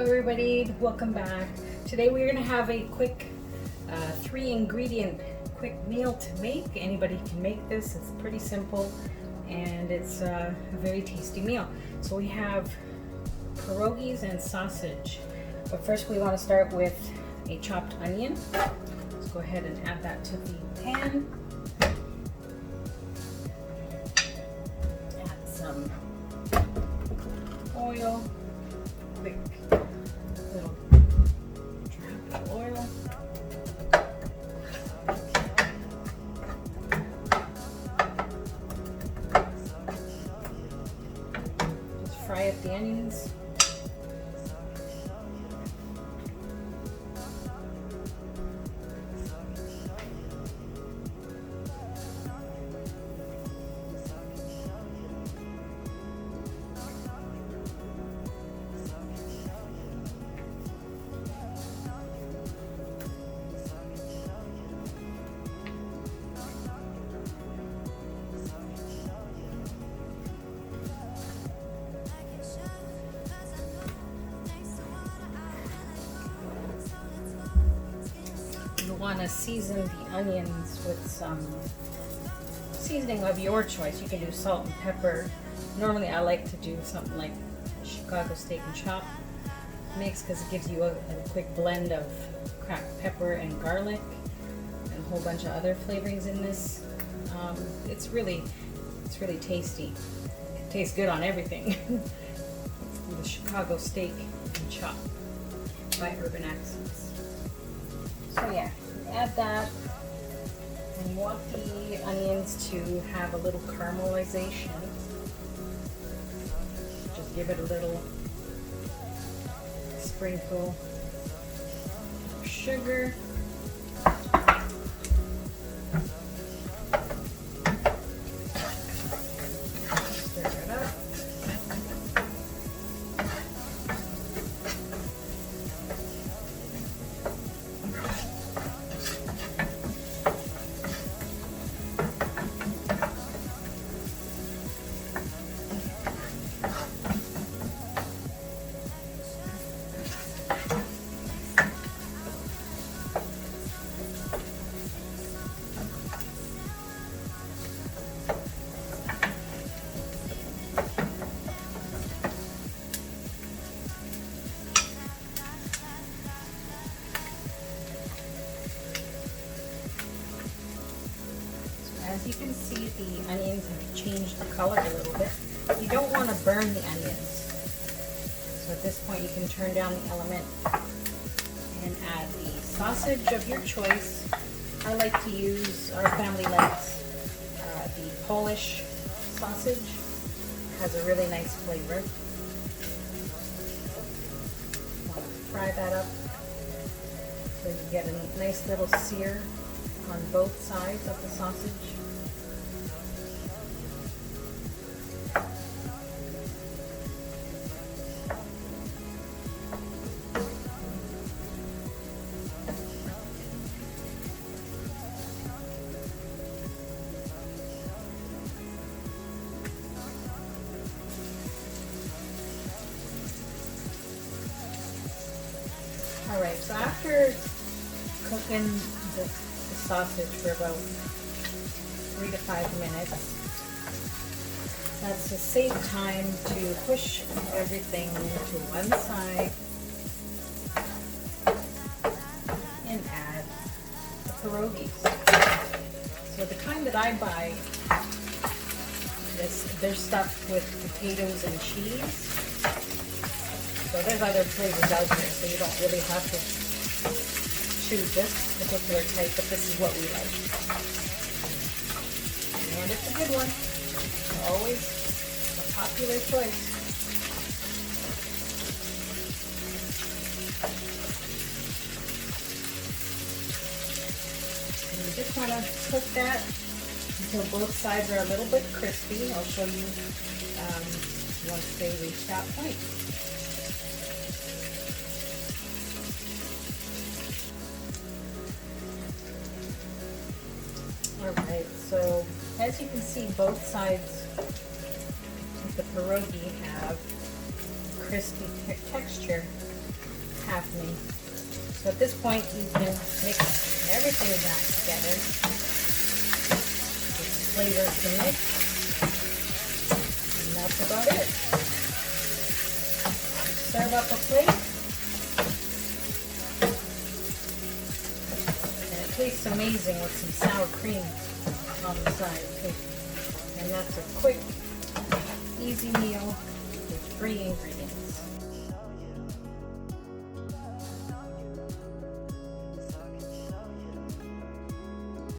everybody, welcome back. Today we're going to have a quick 3-ingredient quick meal to make. Anybody can make this. It's pretty simple and it's a very tasty meal. So we have pierogies and sausage. But first we want to start with a chopped onion. Let's go ahead and add that to the pan. Add some oil. Quick little drop of oil. Just fry up the onions. You want to season the onions with some seasoning of your choice. You can do salt and pepper. Normally I like to do something like Chicago steak and chop mix because it gives you a quick blend of cracked pepper and garlic and a whole bunch of other flavorings in this. It's really tasty. It tastes good on everything. It's the Chicago steak and chop by Urban Accents. So yeah, add that, and you want the onions to have a little caramelization. Just give it a little sprinkle of sugar. Stir it up. As you can see, the onions have changed the color a little bit. You don't want to burn the onions. So at this point you can turn down the element and add the sausage of your choice. I like to use, our family likes the Polish sausage. It has a really nice flavor. Want to fry that up so you get a nice little sear on both sides of the sausage. Alright, so after cooking the sausage for about 3 to 5 minutes, that's a safe time to push everything to one side and add the pierogies. So the kind that I buy, they're stuffed with potatoes and cheese. So there's other flavors out there, so you don't really have to choose this particular type, but this is what we like. And it's a good one. Always a popular choice. And you just want to cook that until both sides are a little bit crispy. I'll show you once they reach that point. Alright, so as you can see, both sides of the pierogi have crispy texture. happening. So at this point, you can mix everything back together. Just flavor the mix. And that's about it. Serve up a plate. And it tastes amazing with some sour cream on the side too. And that's a quick, easy meal with 3 ingredients.